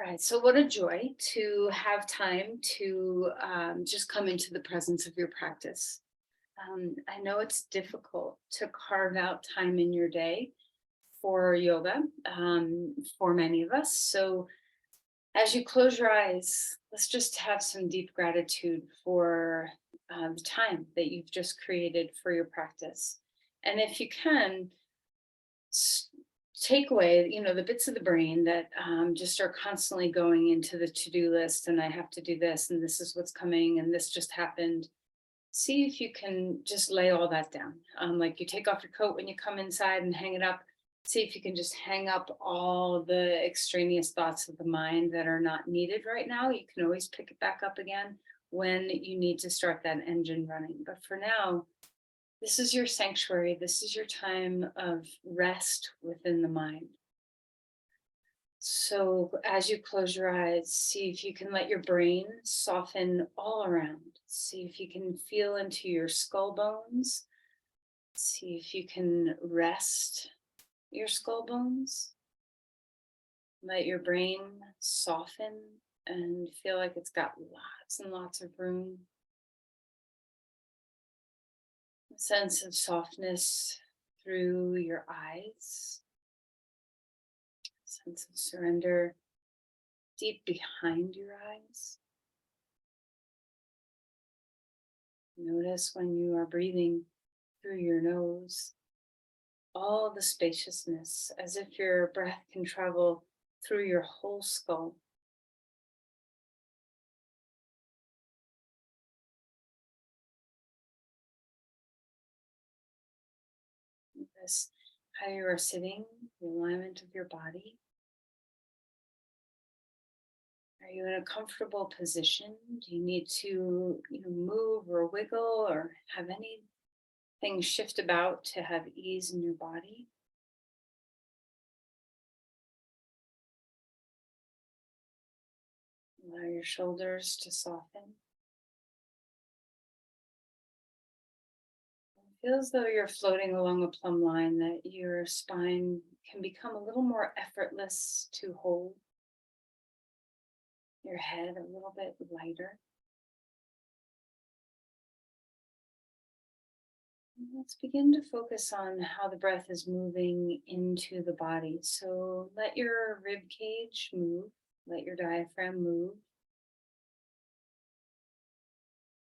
right, so what a joy to have time to just come into the presence of your practice. I know it's difficult to carve out time in your day for yoga for many of us. So, as you close your eyes, let's just have some deep gratitude for the time that you've just created for your practice. And if you can, s- take away the bits of the brain that just are constantly going into the to-do list, and I have to do this, and this is what's coming, and this just happened. See if you can just lay all that down, like you take off your coat when you come inside and hang it up. See if you can just hang up all the extraneous thoughts of the mind that are not needed right now. You can always pick it back up again when you need to start that engine running, but for now, this is your sanctuary. This is your time of rest within the mind. So, as you close your eyes, see if you can let your brain soften all around. See if you can feel into your skull bones. See if you can rest your skull bones. Let your brain soften and feel like it's got lots and lots of room. A sense of softness through your eyes. Sense of surrender deep behind your eyes. Notice when you are breathing through your nose, all the spaciousness, as if your breath can travel through your whole skull. Notice how you are sitting, the alignment of your body. Are you in a comfortable position? Do you need to move or wiggle or have anything shift about to have ease in your body? Allow your shoulders to soften. Feel as though you're floating along a plumb line, that your spine can become a little more effortless to hold, your head a little bit lighter. And let's begin to focus on how the breath is moving into the body. So let your rib cage move, let your diaphragm move.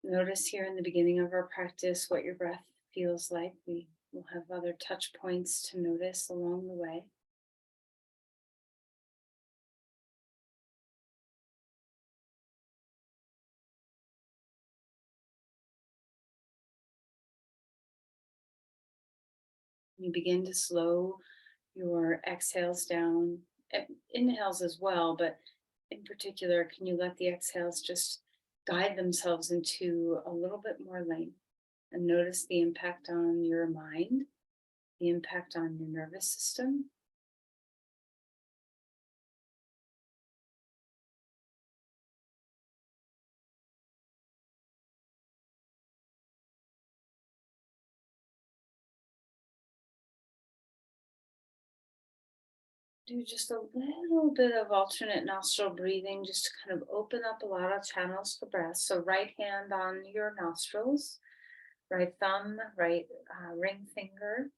Notice here in the beginning of our practice what your breath feels like. We will have other touch points to notice along the way. You begin to slow your exhales down, inhales as well, but in particular, can you let the exhales just guide themselves into a little bit more length and notice the impact on your mind, the impact on your nervous system? Do just a little bit of alternate nostril breathing just to kind of open up a lot of channels for breath. So, right hand on your nostrils, right thumb, right ring finger.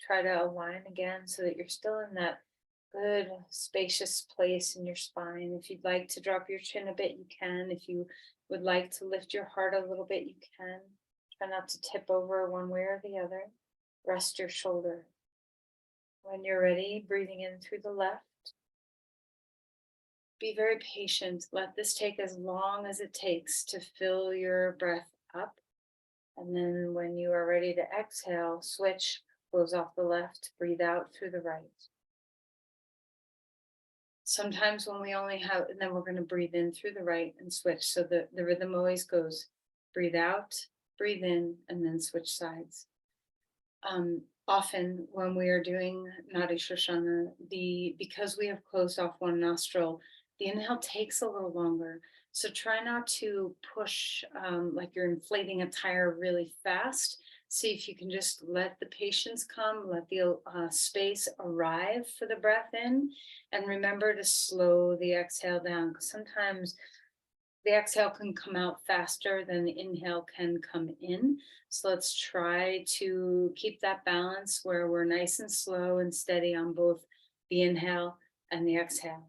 Try to align again so that you're still in that good spacious place in your spine. If you'd like to drop your chin a bit, you can. If you would like to lift your heart a little bit, you can. Try not to tip over one way or the other. Rest your shoulder. When you're ready, breathing in through the left. Be very patient. Let this take as long as it takes to fill your breath up. And then when you are ready to exhale, switch, close off the left, breathe out through the right. Sometimes when we only have, and then we're going to breathe in through the right and switch. So the rhythm always goes breathe out, breathe in, and then switch sides. Often when we are doing Nadi Shoshana, because we have closed off one nostril, the inhale takes a little longer. So try not to push like you're inflating a tire really fast. See if you can just let the patience come, let the space arrive for the breath in, and remember to slow the exhale down, because sometimes the exhale can come out faster than the inhale can come in. So let's try to keep that balance where we're nice and slow and steady on both the inhale and the exhale.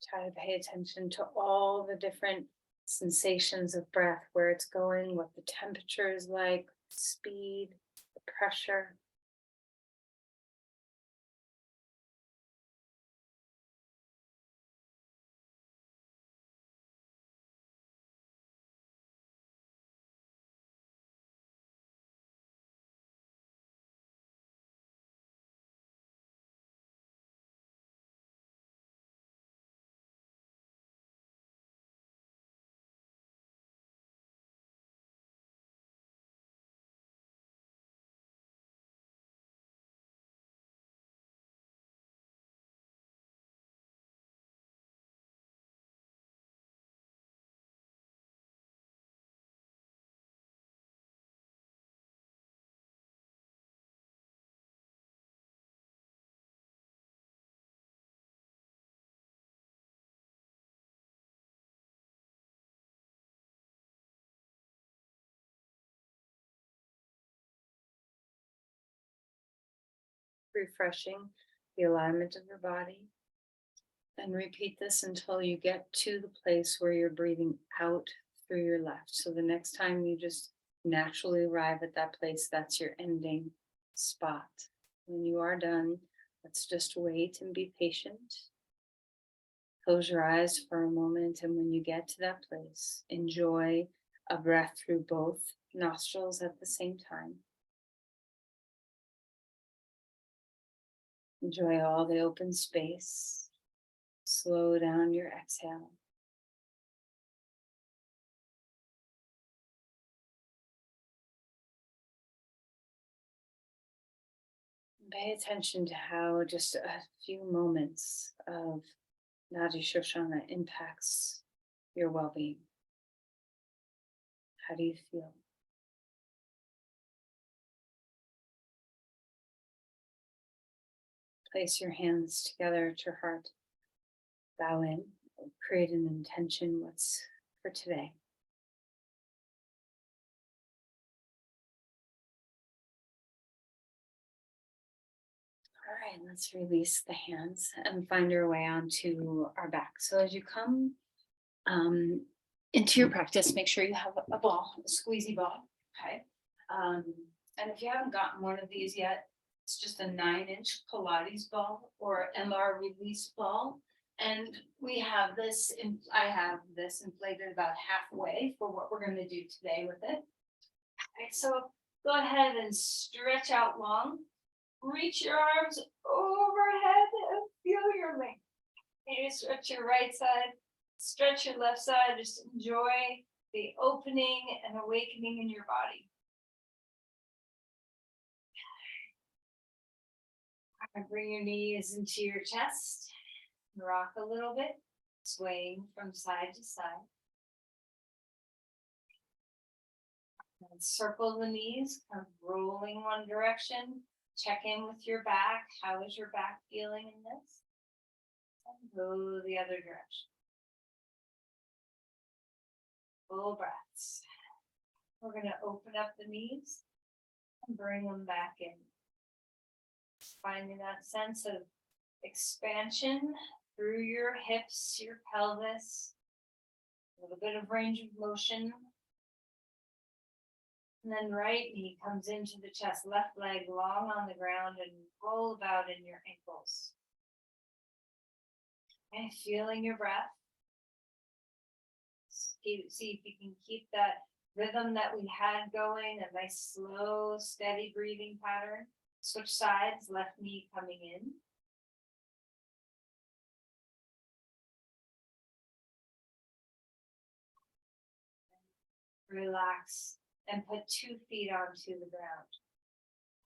Try to pay attention to all the different sensations of breath, where it's going, what the temperature is like, speed, the pressure. Refreshing the alignment of your body. And repeat this until you get to the place where you're breathing out through your left. So the next time you just naturally arrive at that place, that's your ending spot. When you are done, let's just wait and be patient. Close your eyes for a moment, and when you get to that place, enjoy a breath through both nostrils at the same time. Enjoy all the open space. Slow down your exhale. Pay attention to how just a few moments of Nadi Shoshana impacts your well-being. How do you feel? Place your hands together at your heart. Bow in. Create an intention. What's for today? All right, let's release the hands and find our way onto our back. So as you come um, into your practice, make sure you have a ball, a squeezy ball. Okay. Um, and if you haven't gotten one of these yet, it's just a 9-inch Pilates ball or MR release ball. And we have this, I have this inflated about halfway for what we're going to do today with it. Okay, so go ahead and stretch out long. Reach your arms overhead and feel your length. Maybe stretch your right side, stretch your left side. Just enjoy the opening and awakening in your body. Bring your knees into your chest. Rock a little bit, swaying from side to side. And circle the knees, kind of rolling one direction. Check in with your back. How is your back feeling in this? And go the other direction. Full breaths. We're going to open up the knees and bring them back in. Finding that sense of expansion through your hips, your pelvis, a little bit of range of motion. And then right knee comes into the chest, left leg long on the ground, and roll about in your ankles. And feeling your breath. See if you can keep that rhythm that we had going, a nice slow, steady breathing pattern. Switch sides, left knee coming in. Relax and put 2 feet onto the ground.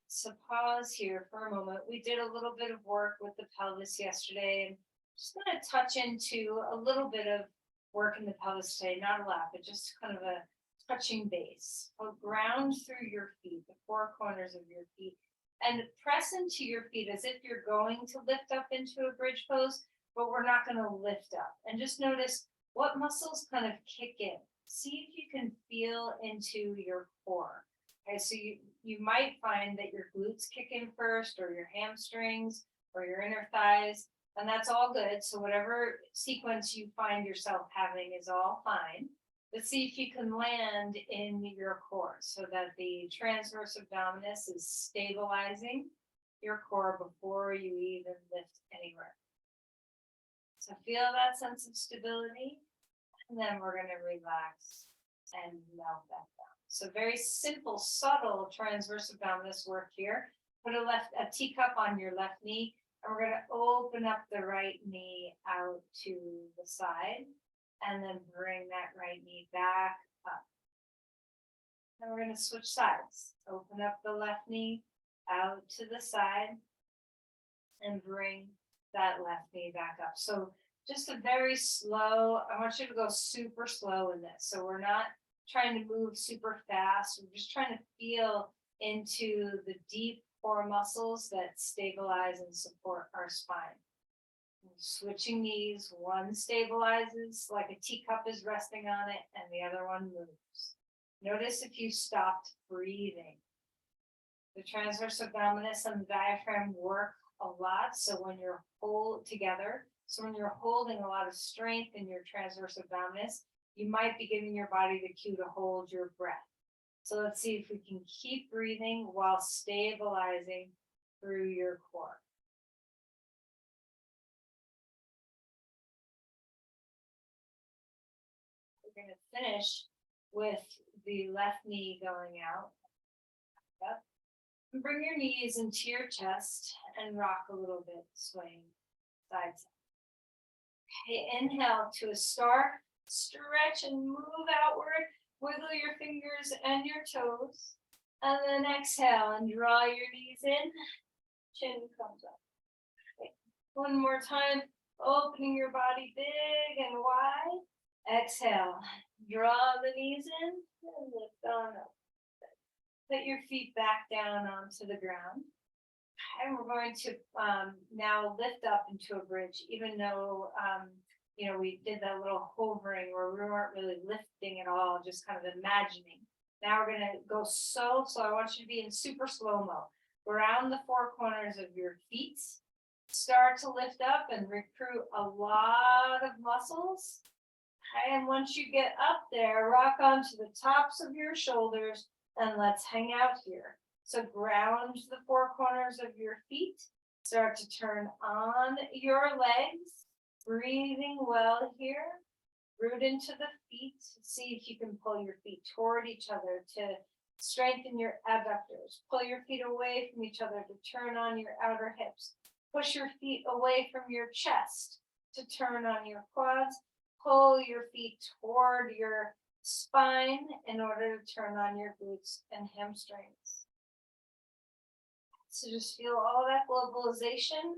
So pause here for a moment. We did a little bit of work with the pelvis yesterday, and just going to touch into a little bit of work in the pelvis today, not a lot, but just kind of a touching base. So ground through your feet, the 4 corners of your feet, and press into your feet as if you're going to lift up into a bridge pose, but we're not going to lift up. And just notice what muscles kind of kick in. See if you can feel into your core. Okay, so you might find that your glutes kick in first, or your hamstrings, or your inner thighs, and that's all good. So whatever sequence you find yourself having is all fine. But see if you can land in your core so that the transverse abdominis is stabilizing your core before you even lift anywhere. So feel that sense of stability, and then we're going to relax and melt that down. So very simple, subtle transverse abdominis work here. Put a teacup on your left knee, and we're going to open up the right knee out to the side, and then bring that right knee back up. And we're going to switch sides. Open up the left knee out to the side, and bring that left knee back up. So just a very slow, I want you to go super slow in this. So we're not trying to move super fast. We're just trying to feel into the deep core muscles that stabilize and support our spine. Switching knees, one stabilizes like a teacup is resting on it, and the other one moves. Notice if you stopped breathing. The transverse abdominis and the diaphragm work a lot. So when you're when you're holding a lot of strength in your transverse abdominis, you might be giving your body the cue to hold your breath. So let's see if we can keep breathing while stabilizing through your core. We're going to finish with the left knee going out. Up. And bring your knees into your chest and rock a little bit, swaying side to side. Okay, inhale to a start. Stretch and move outward. Wiggle your fingers and your toes. And then exhale and draw your knees in. Chin comes up. Okay. One more time. Opening your body big and wide. Exhale. Draw the knees in and lift on up. Put your feet back down onto the ground. And we're going to now lift up into a bridge, even though we did that little hovering where we weren't really lifting at all, just kind of imagining. Now we're going to go so slow. I want you to be in super slow-mo. Around the 4 corners of your feet. Start to lift up and recruit a lot of muscles. Okay, and once you get up there, rock onto the tops of your shoulders, and let's hang out here. So ground the 4 corners of your feet. Start to turn on your legs. Breathing well here. Root into the feet. See if you can pull your feet toward each other to strengthen your abductors. Pull your feet away from each other to turn on your outer hips. Push your feet away from your chest to turn on your quads. Pull your feet toward your spine in order to turn on your glutes and hamstrings. So just feel all that globalization.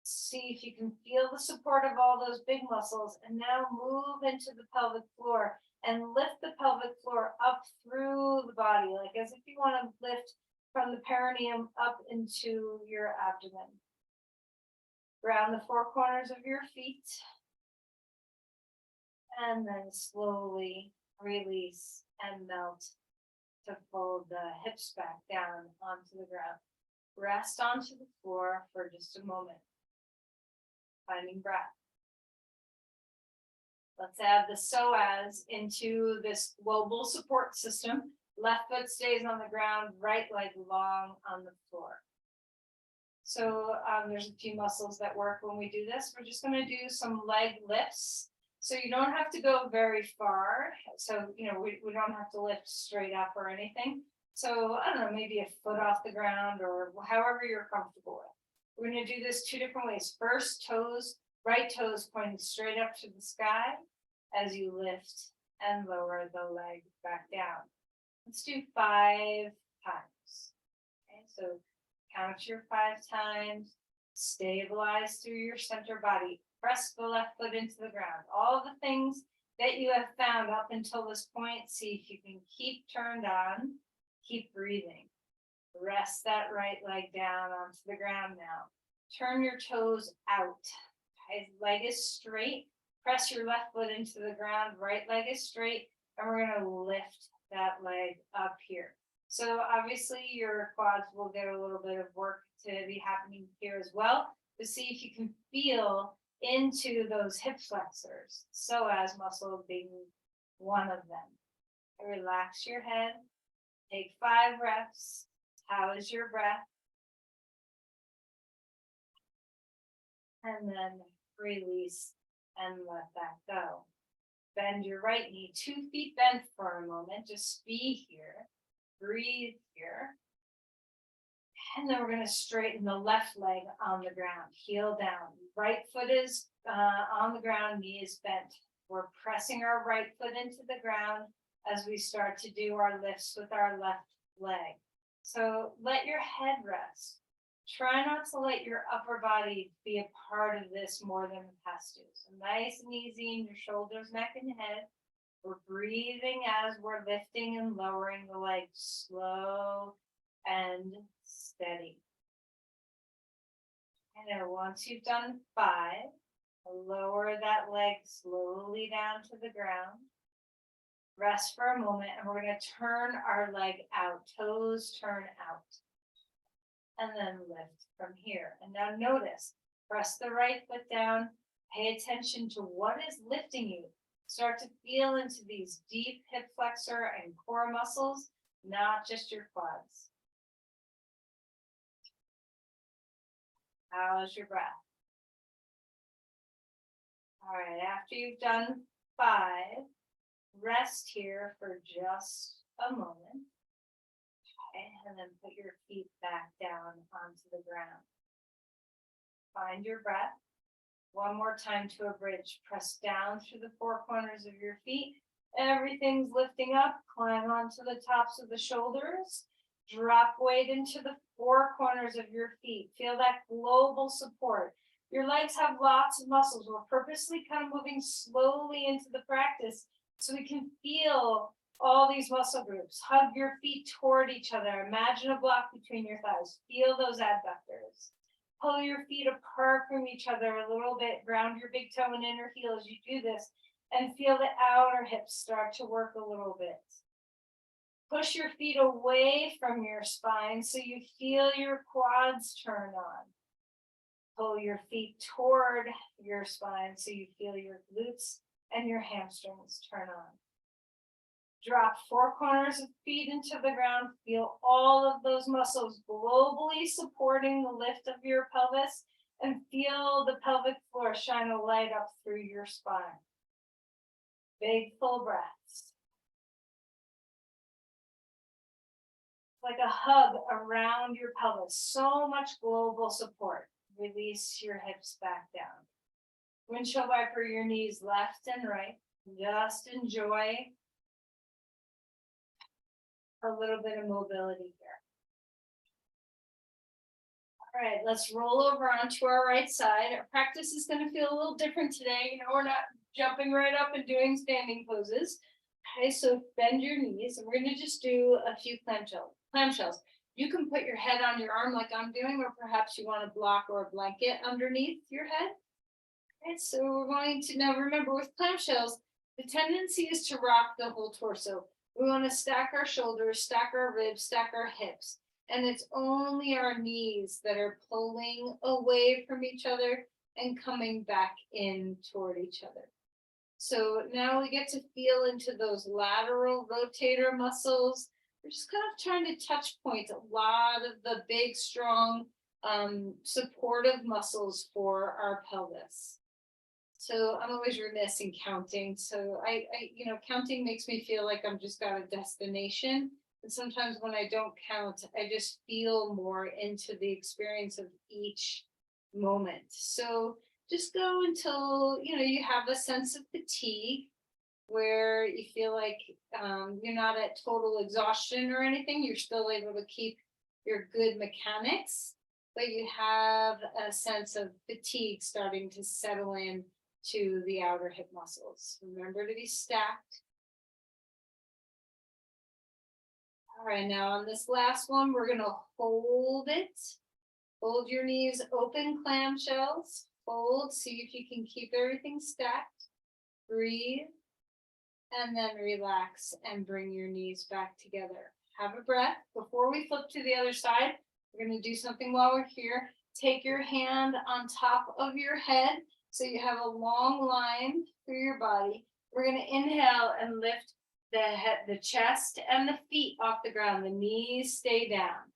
See if you can feel the support of all those big muscles, and now move into the pelvic floor and lift the pelvic floor up through the body, like as if you want to lift from the perineum up into your abdomen. Ground the 4 corners of your feet, and then slowly release and melt to fold the hips back down onto the ground. Rest onto the floor for just a moment. Finding breath. Let's add the psoas into this global support system. Left foot stays on the ground, right leg long on the floor. So there's a few muscles that work when we do this. We're just going to do some leg lifts. So you don't have to go very far. So, we don't have to lift straight up or anything. So I don't know, maybe a foot off the ground or however you're comfortable with. We're going to do this 2 different ways. First, right toes pointing straight up to the sky as you lift and lower the leg back down. Let's do 5 times. Okay, so count your 5 times, stabilize through your center body, press the left foot into the ground. All the things that you have found up until this point, see if you can keep turned on, keep breathing. Rest that right leg down onto the ground now. Turn your toes out. His leg is straight. Press your left foot into the ground. Right leg is straight. And we're going to lift that leg up here. So obviously your quads will get a little bit of work to be happening here as well. To see if you can feel into those hip flexors. Psoas muscle being one of them. Relax your head. Take 5 reps. How is your breath? And then release and let that go. Bend your right knee, 2 feet bent for a moment. Just be here. Breathe here. And then we're going to straighten the left leg on the ground. Heel down. Right foot is on the ground, knee is bent. We're pressing our right foot into the ground as we start to do our lifts with our left leg. So let your head rest. Try not to let your upper body be a part of this more than it has to. So nice and easy in your shoulders, neck, and head. We're breathing as we're lifting and lowering the legs, slow and steady. And then once you've done 5, lower that leg slowly down to the ground. Rest for a moment, and we're going to turn our leg out, toes turn out, and then lift from here. And now notice, press the right foot down, pay attention to what is lifting you. Start to feel into these deep hip flexor and core muscles, not just your quads. How's your breath? All right, after you've done 5, rest here for just a moment. Okay, and then put your feet back down onto the ground. Find your breath. One more time to a bridge. Press down through the 4 corners of your feet. Everything's lifting up. Climb onto the tops of the shoulders. Drop weight into the 4 corners of your feet. Feel that global support. Your legs have lots of muscles. We're purposely kind of moving slowly into the practice so we can feel all these muscle groups. Hug your feet toward each other. Imagine a block between your thighs. Feel those adductors. Pull your feet apart from each other a little bit. Ground your big toe and inner heel as you do this. And feel the outer hips start to work a little bit. Push your feet away from your spine so you feel your quads turn on. Pull your feet toward your spine so you feel your glutes and your hamstrings turn on. Drop 4 corners of feet into the ground. Feel all of those muscles globally supporting the lift of your pelvis, and feel the pelvic floor shine a light up through your spine. Big full breaths. Like a hug around your pelvis. So much global support. Release your hips back down. Windshield wiper your knees left and right. Just enjoy a little bit of mobility here. All right, let's roll over onto our right side. Our practice is going to feel a little different today. You know, we're not jumping right up and doing standing poses. Okay, so bend your knees, and we're going to just do a few clamshells. You can put your head on your arm like I'm doing, or perhaps you want a block or a blanket underneath your head. Okay, so we're going to, now remember with clamshells, the tendency is to rock the whole torso. We want to stack our shoulders, stack our ribs, stack our hips. And it's only our knees that are pulling away from each other and coming back in toward each other. So now we get to feel into those lateral rotator muscles. We're just kind of trying to touch points a lot of the big, strong, supportive muscles for our pelvis. So I'm always remiss in counting. So I counting makes me feel like I'm just got a destination. And sometimes when I don't count, I just feel more into the experience of each moment. So just go until, you have a sense of fatigue. where you feel like you're not at total exhaustion or anything. You're still able to keep your good mechanics, but you have a sense of fatigue starting to settle in to the outer hip muscles. Remember to be stacked. All right, now on this last one, we're gonna hold it. Hold your knees open, clamshells. Fold, see if you can keep everything stacked. Breathe, and then relax and bring your knees back together. Have a breath. Before we flip to the other side, we're gonna do something while we're here. Take your hand on top of your head so you have a long line through your body. We're gonna inhale and lift the head, the chest and the feet off the ground. The knees stay down.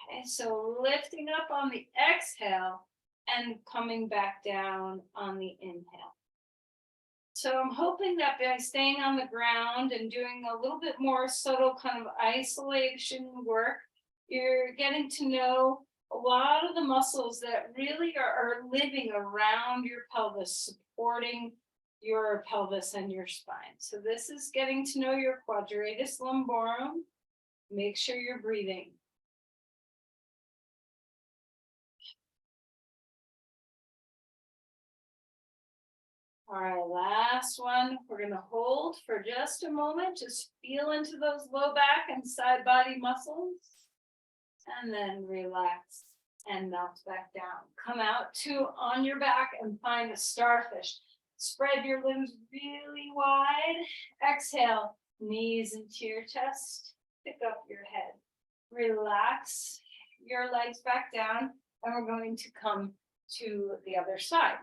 Okay, so lifting up on the exhale and coming back down on the inhale. So I'm hoping that by staying on the ground and doing a little bit more subtle kind of isolation work, you're getting to know a lot of the muscles that really are living around your pelvis, supporting your pelvis and your spine. So this is getting to know your quadratus lumborum. Make sure you're breathing. All right, last one. We're gonna hold for just a moment. Just feel into those low back and side body muscles. And then relax and melt back down. Come out to on your back and find a starfish. Spread your limbs really wide. Exhale, knees into your chest. Pick up your head. Relax your legs back down. And we're going to come to the other side.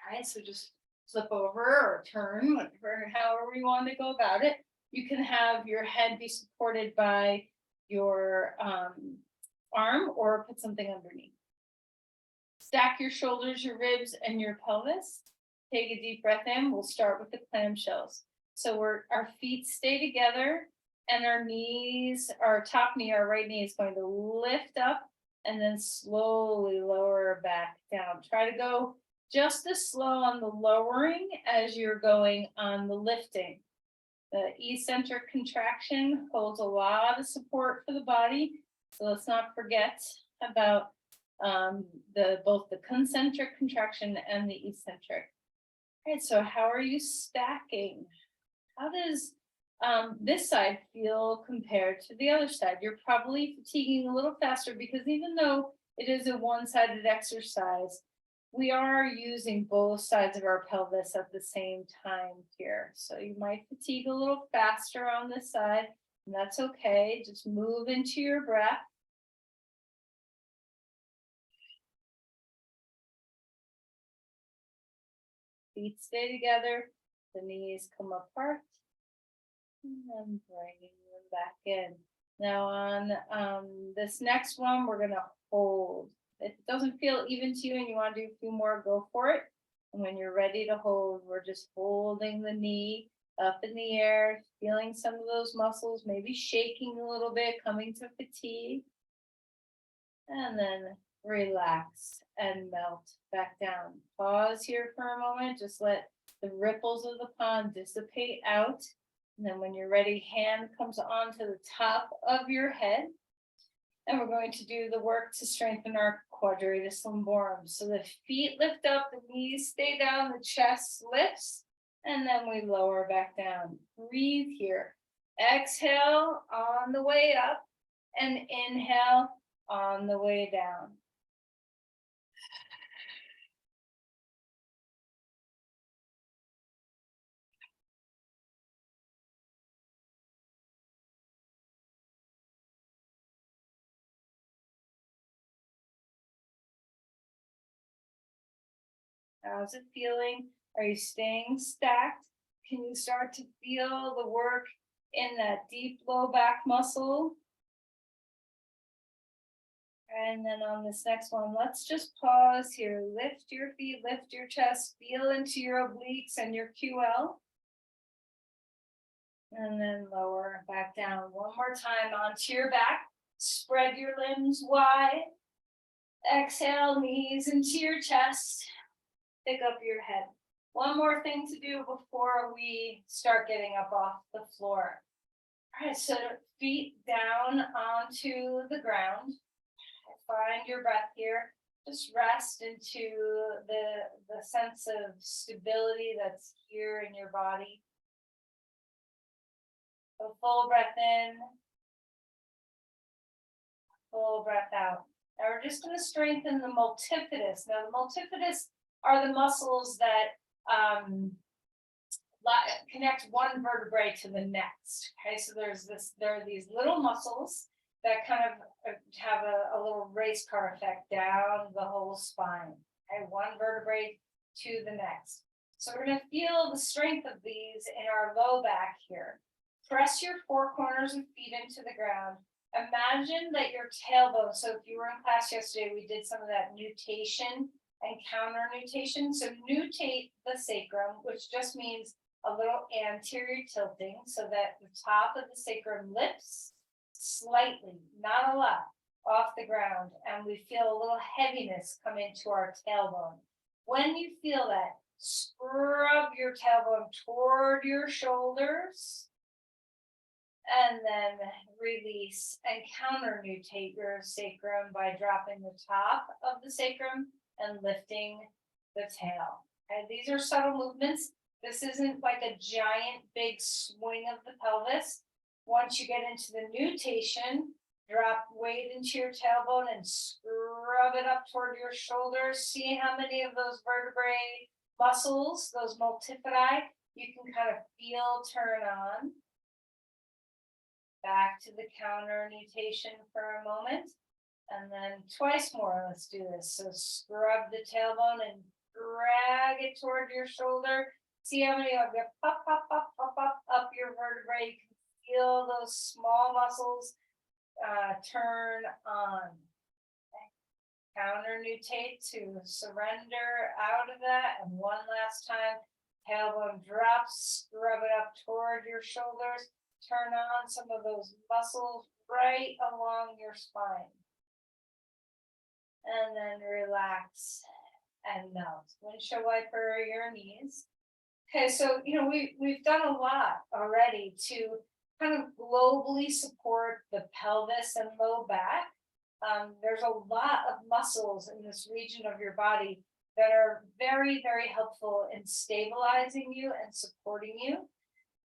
All right, so just flip over or turn, whatever, however you want to go about it. You can have your head be supported by your arm or put something underneath. Stack your shoulders, your ribs, and your pelvis. Take a deep breath in. We'll start with the clamshells. So our feet stay together and our knees, our top knee, our right knee is going to lift up and then slowly lower back down. Try to go just as slow on the lowering as you're going on the lifting. The eccentric contraction holds a lot of support for the body. So let's not forget about both the concentric contraction and the eccentric. All right, so how are you stacking? How does this side feel compared to the other side? You're probably fatiguing a little faster because even though it is a one-sided exercise, we are using both sides of our pelvis at the same time here. So you might fatigue a little faster on this side, and that's okay. Just move into your breath. Feet stay together, the knees come apart, and then bringing them back in. Now on this next one, we're gonna hold. If it doesn't feel even to you and you want to do a few more, go for it. And when you're ready to hold, we're just holding the knee up in the air, feeling some of those muscles, maybe shaking a little bit, coming to fatigue. And then relax and melt back down. Pause here for a moment. Just let the ripples of the pond dissipate out. And then when you're ready, hand comes onto the top of your head. And we're going to do the work to strengthen our quadratus lumborum. So the feet lift up, the knees stay down, the chest lifts, and then we lower back down. Breathe here. Exhale on the way up and inhale on the way down. How's it feeling? Are you staying stacked? Can you start to feel the work in that deep low back muscle? And then on this next one, let's just pause here. Lift your feet, lift your chest, feel into your obliques and your QL. And then lower back down. One more time onto your back. Spread your limbs wide. Exhale, knees into your chest. Pick up your head. One more thing to do before we start getting up off the floor. All right, so feet down onto the ground. Find your breath here. Just rest into the sense of stability that's here in your body. A full breath in, full breath out. Now we're just going to strengthen the multifidus. Now the multifidus are the muscles that connect one vertebrae to the next. Okay, so there are these little muscles that kind of have a little race car effect down the whole spine. Okay, one vertebrae to the next. So we're going to feel the strength of these in our low back here. Press your four corners of feet into the ground. Imagine that your tailbone, so if you were in class yesterday, we did some of that nutation and counter nutation. So nutate the sacrum, which just means a little anterior tilting so that the top of the sacrum lifts slightly, not a lot, off the ground, and we feel a little heaviness come into our tailbone. When you feel that, scrub your tailbone toward your shoulders, and then release and counter nutate your sacrum by dropping the top of the sacrum and lifting the tail. And these are subtle movements. This isn't like a giant big swing of the pelvis. Once you get into the nutation, drop weight into your tailbone and scrub it up toward your shoulders. See how many of those vertebrae muscles, those multifidi, you can kind of feel turn on. Back to the counter nutation for a moment. And then twice more, let's do this. So scrub the tailbone and drag it toward your shoulder. See how many of you pop, pop, pop, pop, pop up your vertebrae. You can feel those small muscles turn on. Okay. Counter nutate to surrender out of that. And one last time, tailbone drops, scrub it up toward your shoulders. Turn on some of those muscles right along your spine. And then relax and melt. Windshield wiper your knees. Okay, so we've done a lot already to kind of globally support the pelvis and low back. There's a lot of muscles in this region of your body that are very, very helpful in stabilizing you and supporting you.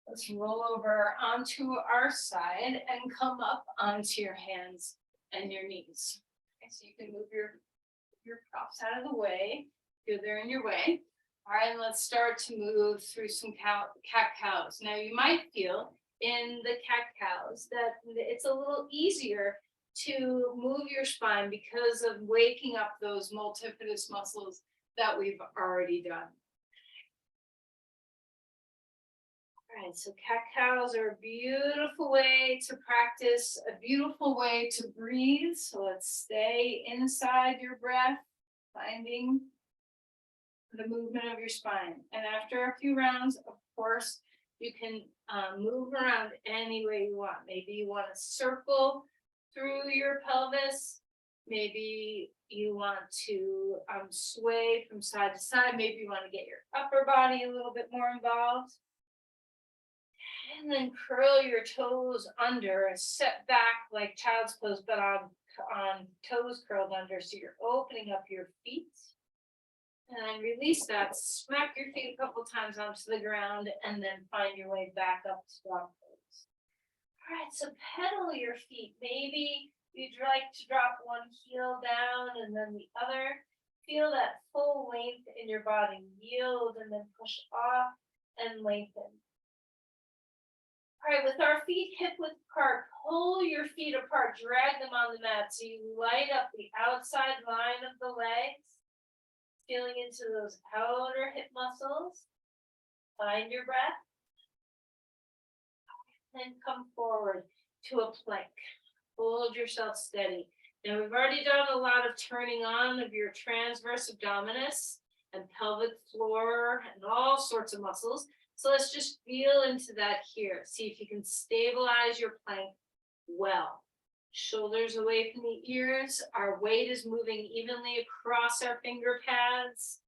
Let's roll over onto our side and come up onto your hands and your knees. Okay, so you can move your props out of the way. Feel they're in your way. All right, let's start to move through some cat-cows. Now you might feel in the cat-cows that it's a little easier to move your spine because of waking up those multifidus muscles that we've already done. All right, so cat-cows are a beautiful way to practice, a beautiful way to breathe. So let's stay inside your breath, finding the movement of your spine. And after a few rounds, of course, you can move around any way you want. Maybe you want to circle through your pelvis. Maybe you want to sway from side to side. Maybe you want to get your upper body a little bit more involved. And then curl your toes under and set back like child's pose, but on toes curled under. So you're opening up your feet. And then release that. Smack your feet a couple times onto the ground and then find your way back up to dog pose. All right, so pedal your feet. Maybe you'd like to drop one heel down and then the other. Feel that full length in your body. Yield and then push off and lengthen. All right, with our feet hip width apart, pull your feet apart, drag them on the mat so you light up the outside line of the legs, feeling into those outer hip muscles. Find your breath. And come forward to a plank. Hold yourself steady. Now we've already done a lot of turning on of your transverse abdominis and pelvic floor and all sorts of muscles. So let's just feel into that here. See if you can stabilize your plank well. Shoulders away from the ears. Our weight is moving evenly across our finger pads.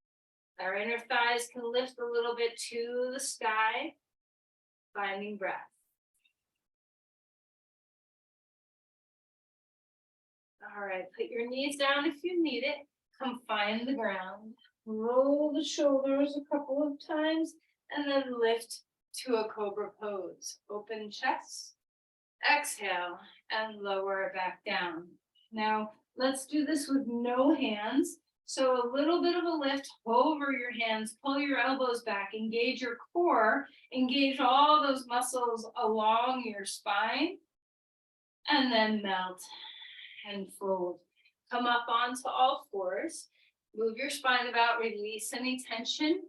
Our inner thighs can lift a little bit to the sky, finding breath. All right, put your knees down if you need it. Come find the ground. Roll the shoulders a couple of times and then lift to a cobra pose. Open chest, exhale, and lower it back down. Now, let's do this with no hands. So a little bit of a lift over your hands, pull your elbows back, engage your core, engage all those muscles along your spine, and then melt and fold. Come up onto all fours. Move your spine about, release any tension.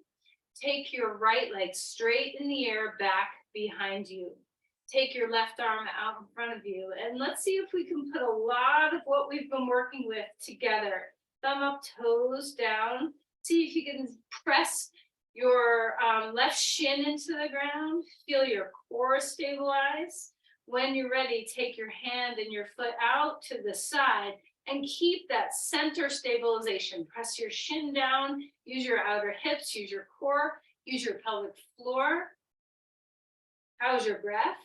Take your right leg straight in the air back behind you. Take your left arm out in front of you. And let's see if we can put a lot of what we've been working with together. Thumb up, toes down. See if you can press your left shin into the ground. Feel your core stabilize. When you're ready, take your hand and your foot out to the side and keep that center stabilization. Press your shin down, use your outer hips, use your core, use your pelvic floor. How's your breath?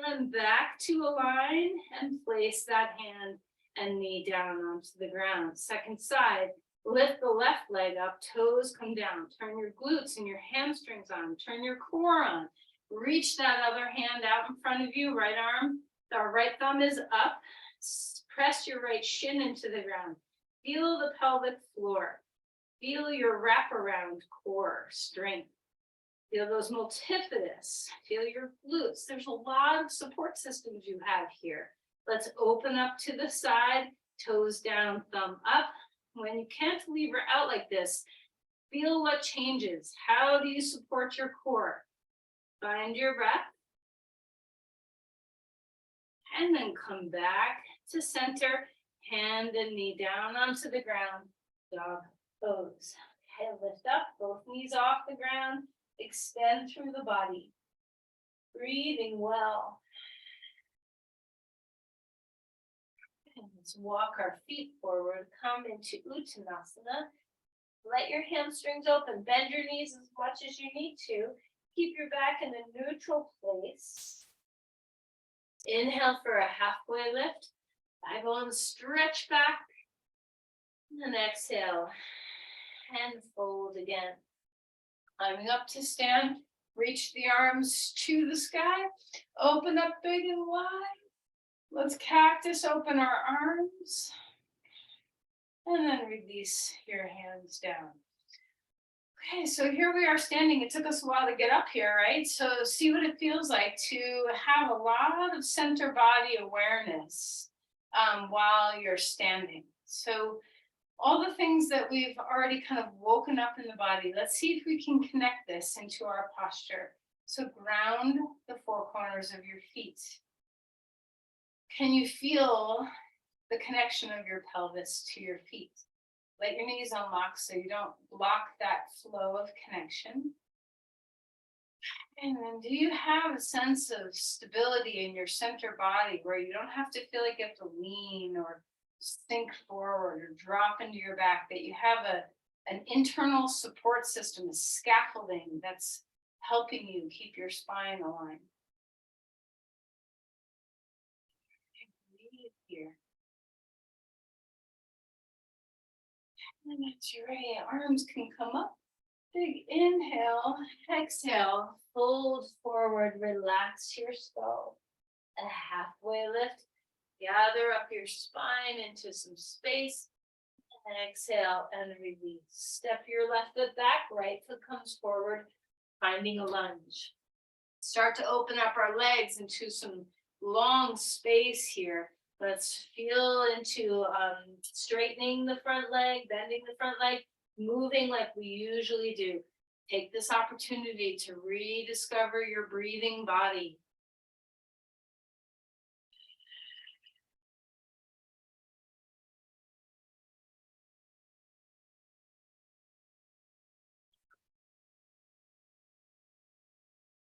And then back to align and place that hand and knee down onto the ground. Second side, lift the left leg up, toes come down. Turn your glutes and your hamstrings on. Turn your core on. Reach that other hand out in front of you, right arm. Our right thumb is up. Press your right shin into the ground. Feel the pelvic floor. Feel your wraparound core strength. Feel those multifidus. Feel your glutes. There's a lot of support systems you have here. Let's open up to the side, toes down, thumb up. When you cantilever out like this, feel what changes. How do you support your core? Find your breath. And then come back to center, hand and knee down onto the ground, dog pose. Okay, lift up, both knees off the ground, extend through the body. Breathing well. And let's walk our feet forward, come into Uttanasana. Let your hamstrings open, bend your knees as much as you need to. Keep your back in a neutral place. Inhale for a halfway lift. Thigh bones stretch back. And then exhale. And fold again. Climbing up to stand. Reach the arms to the sky. Open up big and wide. Let's cactus open our arms. And then release your hands down. Okay, so here we are standing. It took us a while to get up here, right? So see what it feels like to have a lot of center body awareness while you're standing. So all the things that we've already kind of woken up in the body, let's see if we can connect this into our posture. So ground the four corners of your feet. Can you feel the connection of your pelvis to your feet? Let your knees unlock so you don't block that flow of connection. And then do you have a sense of stability in your center body where you don't have to feel like you have to lean or sink forward or drop into your back, that you have an internal support system, a scaffolding that's helping you keep your spine aligned? Breathe here. And as you're ready, arms can come up. Big inhale, exhale, fold forward, relax your skull. A halfway lift, gather up your spine into some space. And exhale and release. Step your left foot back, right foot comes forward, finding a lunge. Start to open up our legs into some long space here. Let's feel into straightening the front leg, bending the front leg, moving like we usually do. Take this opportunity to rediscover your breathing body.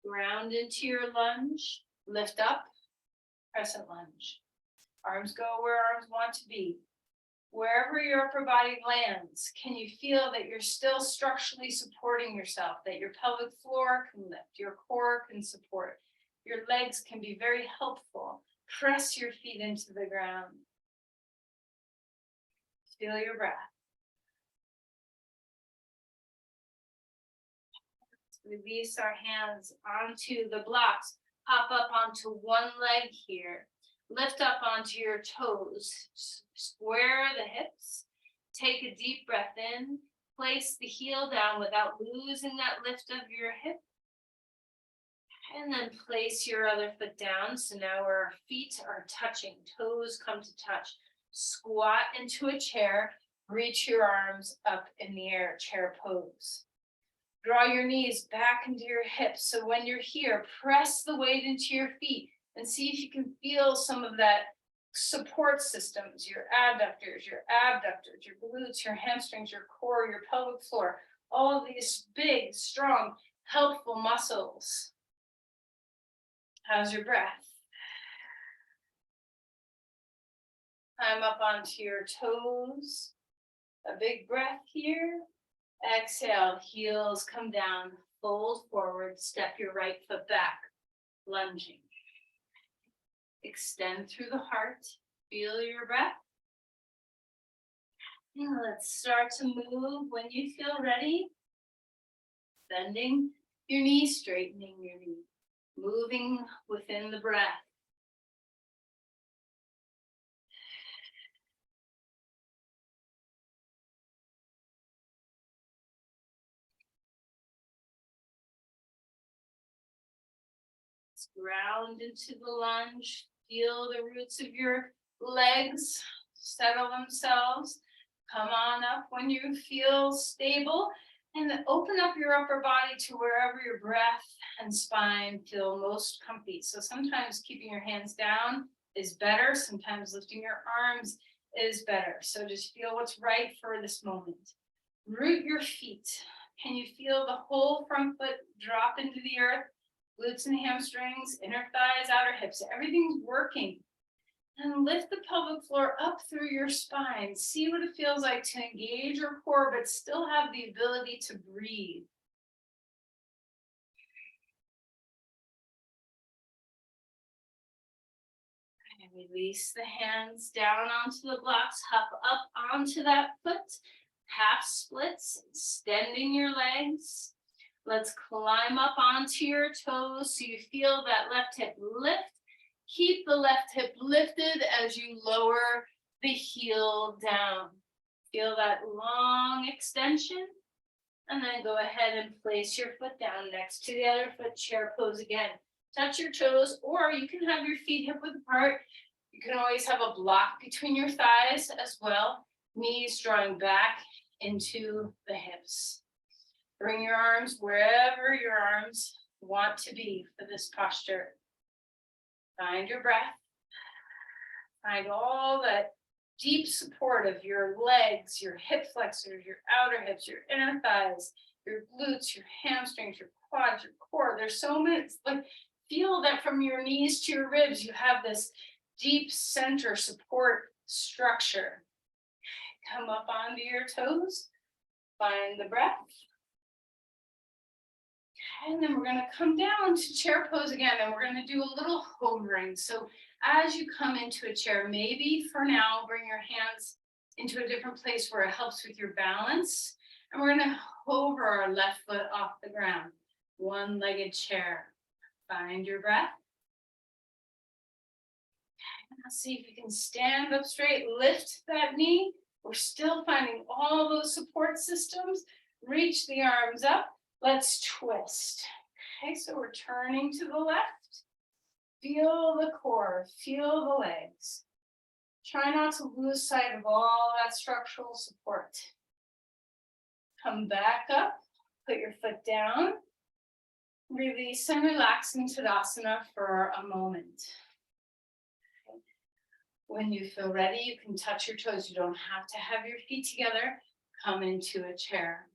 Ground into your lunge, lift up, crescent lunge. Arms go where arms want to be. Wherever your upper body lands, can you feel that you're still structurally supporting yourself, that your pelvic floor can lift, your core can support, your legs can be very helpful. Press your feet into the ground. Feel your breath. Release our hands onto the blocks. Hop up onto one leg here. Lift up onto your toes. Square the hips. Take a deep breath in. Place the heel down without losing that lift of your hip. And then place your other foot down. So now our feet are touching. Toes come to touch. Squat into a chair. Reach your arms up in the air. Chair pose. Draw your knees back into your hips. So when you're here, press the weight into your feet and see if you can feel some of that support systems, your adductors, your abductors, your glutes, your hamstrings, your core, your pelvic floor, all of these big, strong, helpful muscles. How's your breath? Climb up onto your toes. A big breath here. Exhale, heels come down, fold forward, step your right foot back, lunging. Extend through the heart, feel your breath. And let's start to move when you feel ready. Bending your knee, straightening your knee, moving within the breath. Ground into the lunge, feel the roots of your legs settle themselves. Come on up when you feel stable and open up your upper body to wherever your breath and spine feel most comfy. So sometimes keeping your hands down is better. Sometimes lifting your arms is better. So just feel what's right for this moment. Root your feet. Can you feel the whole front foot drop into the earth? Glutes and hamstrings, inner thighs, outer hips, everything's working. And lift the pelvic floor up through your spine. See what it feels like to engage your core, but still have the ability to breathe. And release the hands down onto the blocks, hop up onto that foot, half splits, extending your legs. Let's climb up onto your toes so you feel that left hip lift. Keep the left hip lifted as you lower the heel down. Feel that long extension. And then go ahead and place your foot down next to the other foot, chair pose again. Touch your toes, or you can have your feet hip width apart. You can always have a block between your thighs as well. Knees drawing back into the hips. Bring your arms wherever your arms want to be for this posture. Find your breath. Find all that deep support of your legs, your hip flexors, your outer hips, your inner thighs, your glutes, your hamstrings, your quads, your core. There's so many, like, feel that from your knees to your ribs, you have this deep center support structure. Come up onto your toes. Find the breath. And then we're going to come down to chair pose again, and we're going to do a little hovering. So as you come into a chair, maybe for now, bring your hands into a different place where it helps with your balance. And we're going to hover our left foot off the ground. One-legged chair. Find your breath. Now see if you can stand up straight, lift that knee. We're still finding all those support systems. Reach the arms up. Let's twist. Okay, so we're turning to the left. Feel the core, feel the legs. Try not to lose sight of all that structural support. Come back up, put your foot down. Release and relax in Tadasana for a moment. Okay. When you feel ready, you can touch your toes. You don't have to have your feet together. Come into a chair.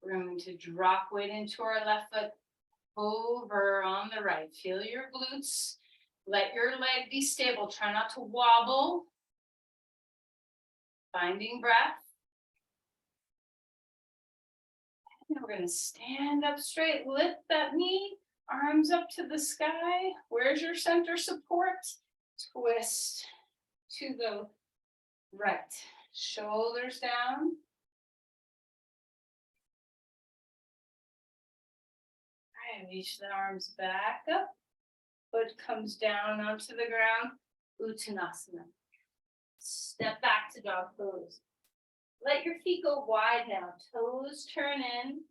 We're going to drop weight into our left foot, over on the right. Feel your glutes. Let your leg be stable. Try not to wobble. Finding breath. And we're gonna stand up straight, lift that knee, arms up to the sky. Where's your center support? Twist to the right. Shoulders down. All right, reach the arms back up. Foot comes down onto the ground. Uttanasana. Step back to dog pose. Let your feet go wide now. Toes turn in.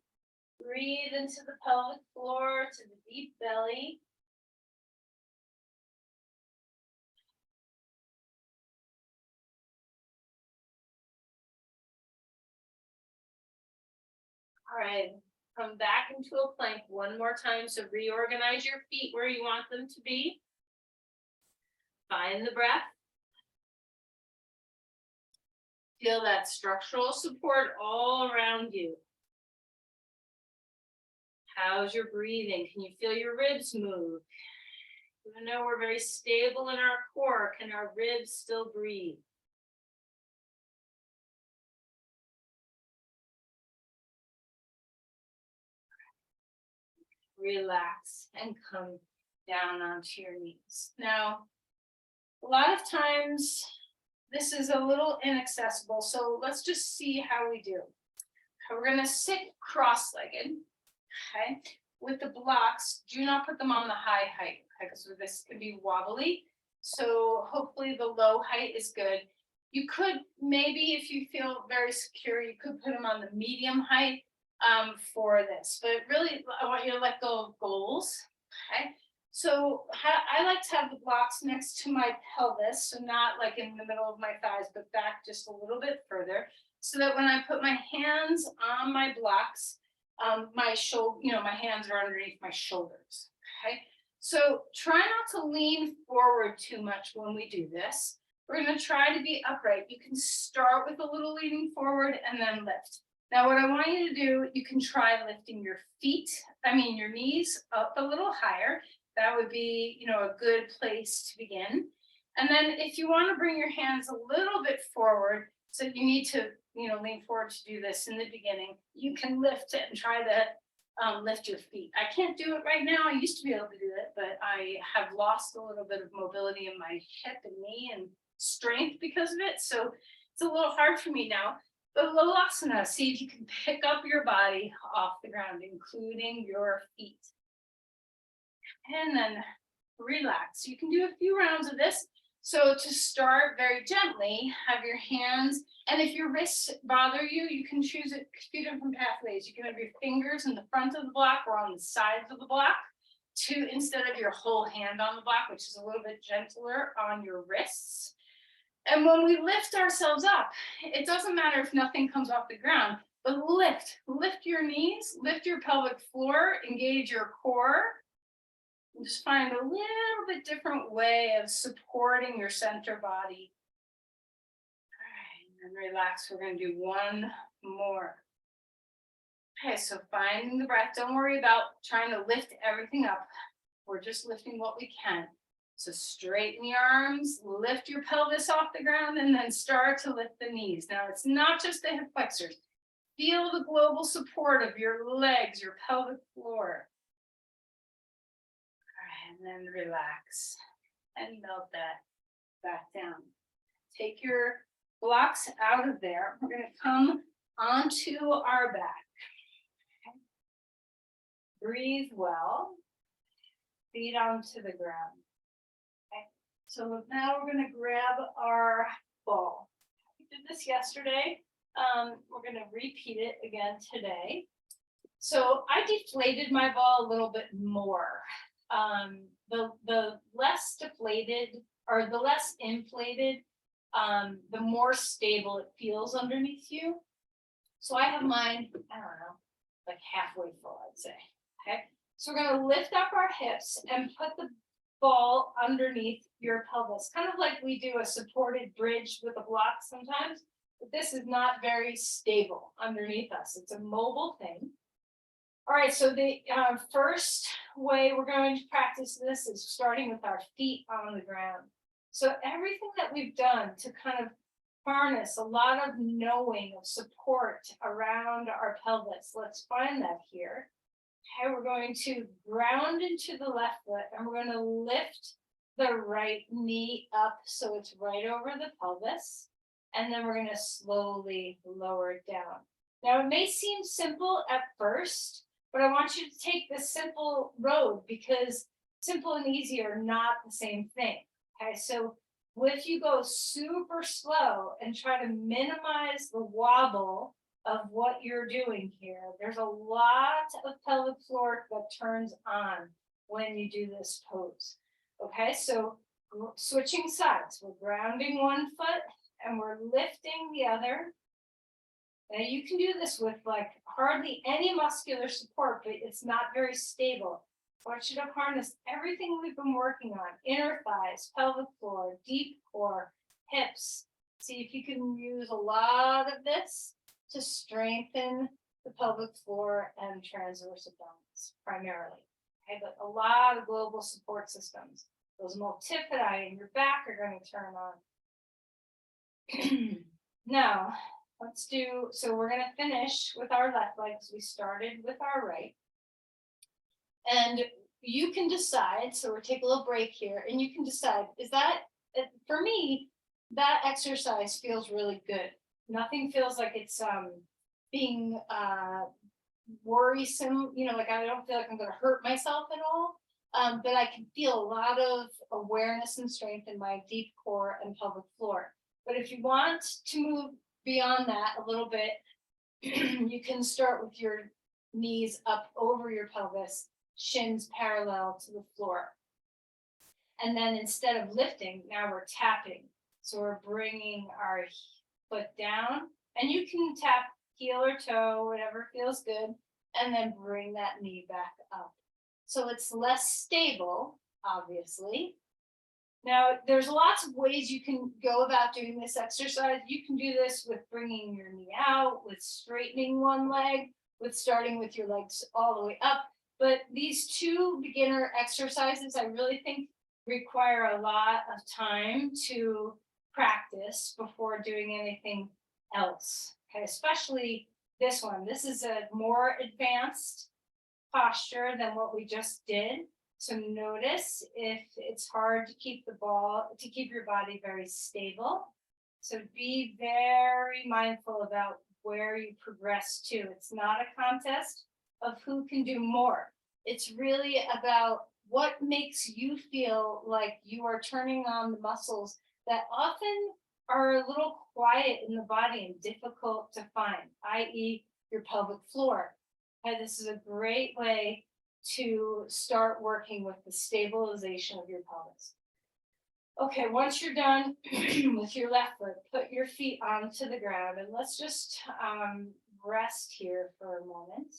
Breathe into the pelvic floor, to the deep belly. All right, come back into a plank one more time. So reorganize your feet where you want them to be. Find the breath. Feel that structural support all around you. How's your breathing? Can you feel your ribs move? Even though we're very stable in our core, can our ribs still breathe? Relax and come down onto your knees. Now, a lot of times this is a little inaccessible, so let's just see how we do. We're gonna sit cross-legged, okay? With the blocks, do not put them on the high height, okay? Because this can be wobbly. So hopefully the low height is good. You could maybe, if you feel very secure, you could put them on the medium height for this. But really, I want you to let go of goals, okay? So I like to have the blocks next to my pelvis, so not like in the middle of my thighs, but back just a little bit further, so that when I put my hands on my blocks, my shoulder, my hands are underneath my shoulders. Okay, so try not to lean forward too much when we do this. We're going to try to be upright. You can start with a little leaning forward and then lift. Now, what I want you to do, you can try lifting your your knees up a little higher. That would be, a good place to begin. And then if you want to bring your hands a little bit forward, so you need to, lean forward to do this in the beginning, you can lift it and try to lift your feet. I can't do it right now. I used to be able to do it, but I have lost a little bit of mobility in my hip and knee and strength because of it. So it's a little hard for me now. But Lolasana, see if you can pick up your body off the ground, including your feet. And then relax. You can do a few rounds of this. So to start very gently, have your hands, and if your wrists bother you, you can choose a few different pathways. You can have your fingers in the front of the block or on the sides of the block, instead of your whole hand on the block, which is a little bit gentler on your wrists. And when we lift ourselves up, it doesn't matter if nothing comes off the ground, but lift your knees, lift your pelvic floor, engage your core. And just find a little bit different way of supporting your center body. All right, and then relax. We're going to do one more. Okay, so finding the breath. Don't worry about trying to lift everything up. We're just lifting what we can. So straighten the arms, lift your pelvis off the ground, and then start to lift the knees. Now, it's not just the hip flexors. Feel the global support of your legs, your pelvic floor. And then relax and melt that back down. Take your blocks out of there. We're going to come onto our back. Okay. Breathe well. Feet onto the ground. Okay. So now we're going to grab our ball. We did this yesterday. We're going to repeat it again today. So I deflated my ball a little bit more. The less deflated or the less inflated, the more stable it feels underneath you. So I have mine, I don't know, like halfway full, I'd say. Okay. So we're going to lift up our hips and put the ball underneath your pelvis, kind of like we do a supported bridge with a block sometimes, but this is not very stable underneath us. It's a mobile thing. All right, so the first way we're going to practice this is starting with our feet on the ground. So everything that we've done to kind of harness, a lot of knowing, of support around our pelvis. Let's find that here. Okay, we're going to ground into the left foot and we're going to lift the right knee up so it's right over the pelvis. And then we're going to slowly lower it down. Now, it may seem simple at first, but I want you to take the simple road because simple and easy are not the same thing. Okay, so if you go super slow and try to minimize the wobble of what you're doing here, there's a lot of pelvic floor that turns on when you do this pose. Okay, so switching sides, we're grounding one foot and we're lifting the other. Now you can do this with like hardly any muscular support, but it's not very stable. I want you to harness everything we've been working on: inner thighs, pelvic floor, deep core, hips. See if you can use a lot of this to strengthen the pelvic floor and transverse abdominis primarily. Okay, but a lot of global support systems. Those multifidi in your back are going to turn on. Now, let's do, so we're going to finish with our left leg because we started with our right. And you can decide, so we'll take a little break here, and you can decide, is that, for me, that exercise feels really good. Nothing feels like it's being worrisome, you know, like I don't feel like I'm going to hurt myself at all. But I can feel a lot of awareness and strength in my deep core and pelvic floor. But if you want to move beyond that a little bit, you can start with your knees up over your pelvis, shins parallel to the floor. And then instead of lifting, now we're tapping. So we're bringing our foot down, and you can tap heel or toe, whatever feels good, and then bring that knee back up. So it's less stable, obviously. Now, there's lots of ways you can go about doing this exercise. You can do this with bringing your knee out, with straightening one leg, with starting with your legs all the way up. But these two beginner exercises, I really think, require a lot of time to practice before doing anything else. Okay, especially this one. This is a more advanced posture than what we just did. So notice if it's hard to keep your body very stable. So be very mindful about where you progress to. It's not a contest of who can do more. It's really about what makes you feel like you are turning on the muscles that often are a little quiet in the body and difficult to find, i.e. your pelvic floor. Okay, this is a great way to start working with the stabilization of your pelvis. Okay, once you're done with your left foot, put your feet onto the ground and let's just rest here for a moment.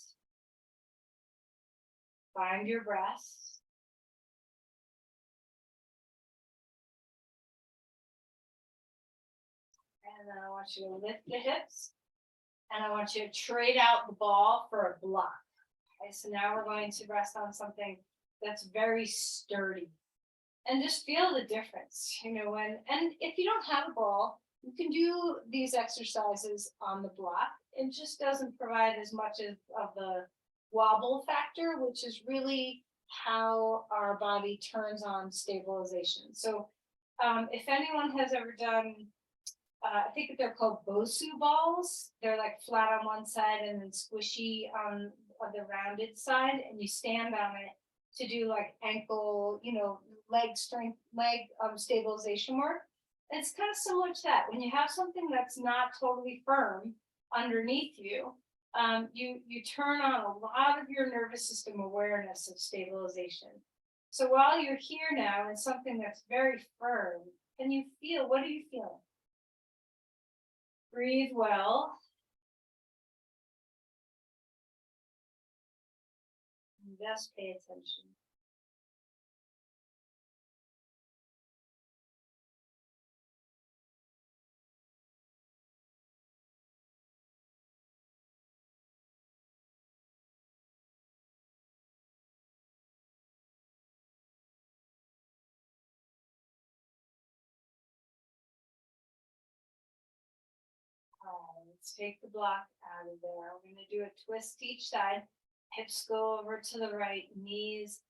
Find your breath. And then I want you to lift the hips. And I want you to trade out the ball for a block. Okay, so now we're going to rest on something that's very sturdy. And just feel the difference, you know, and if you don't have a ball, you can do these exercises on the block. It just doesn't provide as much of the wobble factor, which is really how our body turns on stabilization. So if anyone has ever done, I think they're called Bosu balls. They're like flat on one side and then squishy on the rounded side, and you stand on it to do like ankle, you know, leg strength, leg stabilization work. And it's kind of similar to that. When you have something that's not totally firm underneath you, you turn on a lot of your nervous system awareness of stabilization. So while you're here now in something that's very firm, can you feel, what are you feeling? Breathe well. And just pay attention. Let's take the block out of there. We're gonna do a twist each side. Hips go over to the right, knees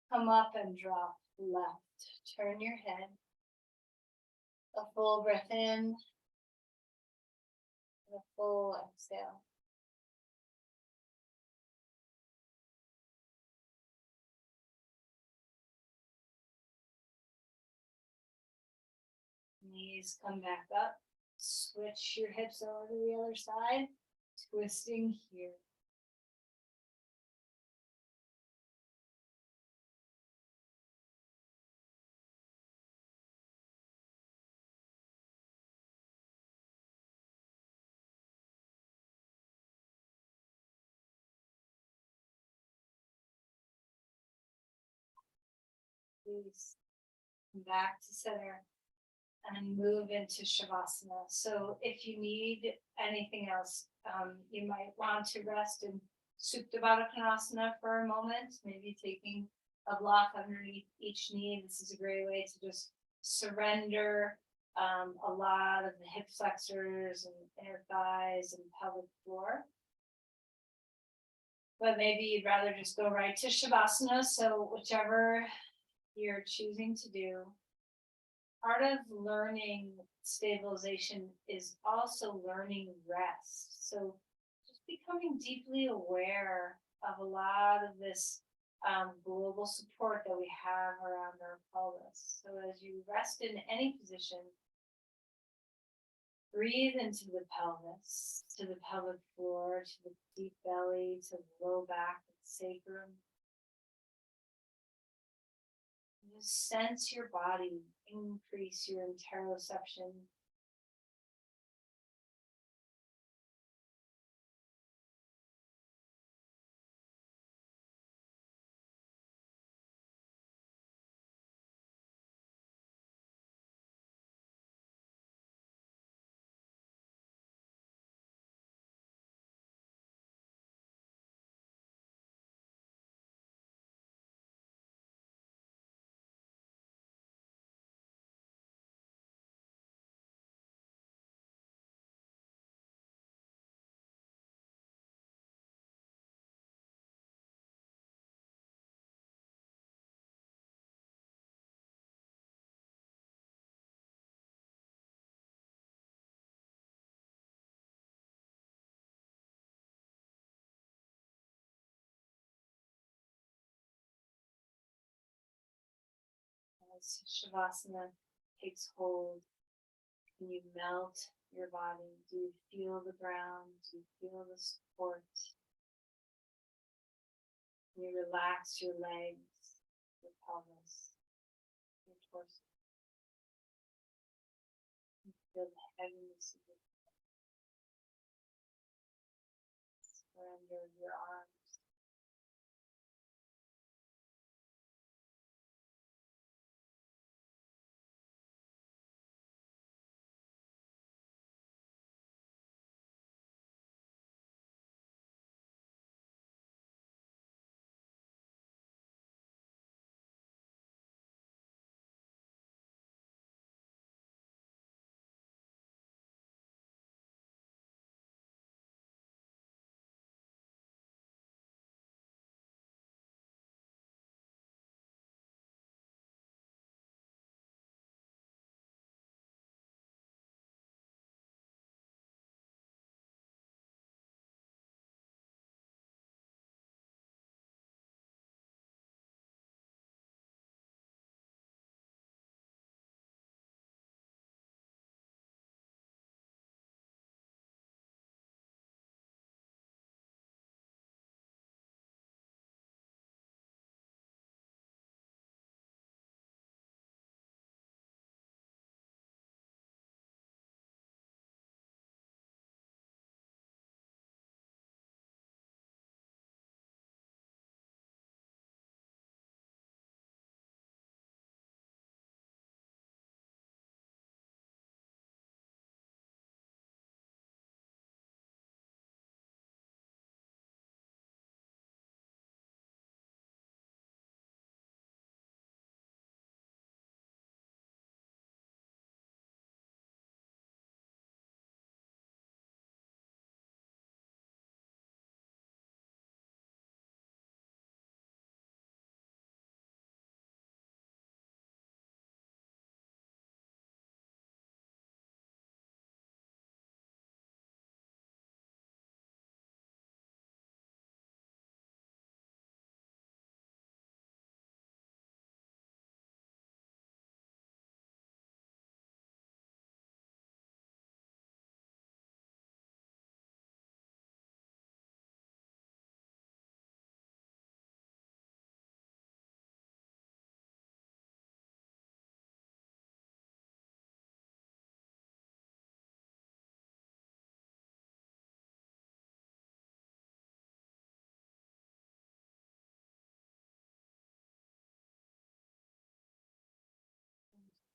come up and drop left. Turn your head. A full breath in. And a full exhale. Knees come back up. Switch your hips over to the other side. Twisting here. Please come back to center and move into Shavasana. So if you need anything else, you might want to rest in Supta Baddha Konasana for a moment, maybe taking a block underneath each knee. This is a great way to just surrender a lot of the hip flexors and inner thighs and pelvic floor. But maybe you'd rather just go right to Shavasana. So whichever you're choosing to do. Part of learning stabilization is also learning rest. So just becoming deeply aware of a lot of this global support that we have around our pelvis. So as you rest in any position, breathe into the pelvis, to the pelvic floor, to the deep belly, to the low back, and sacrum. Just sense your body, increase your interoception. As Shavasana takes hold, can you melt your body? Do you feel the ground? Do you feel the support? Can you relax your legs, your pelvis, your torso? You feel the heaviness of your surrender your arms.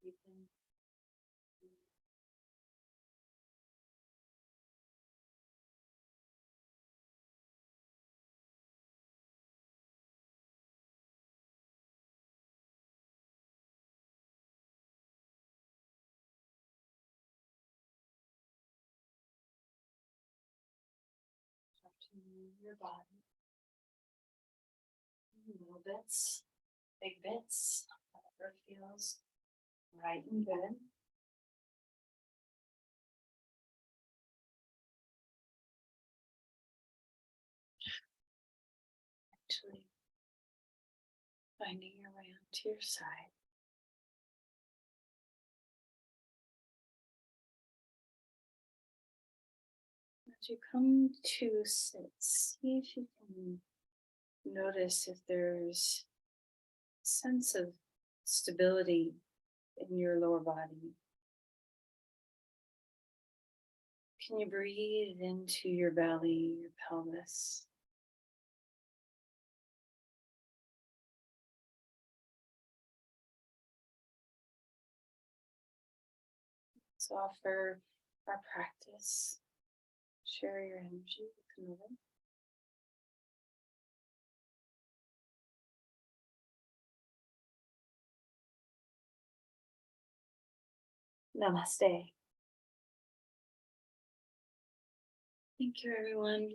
everything. Start to move your body. Little bits, big bits, whatever feels right and good. Actually, finding your way onto your side. As you come to sit, see if you can notice if there's a sense of stability in your lower body. Can you breathe into your belly, your pelvis? Let's offer our practice. Share your energy with another. Namaste. Thank you, everyone.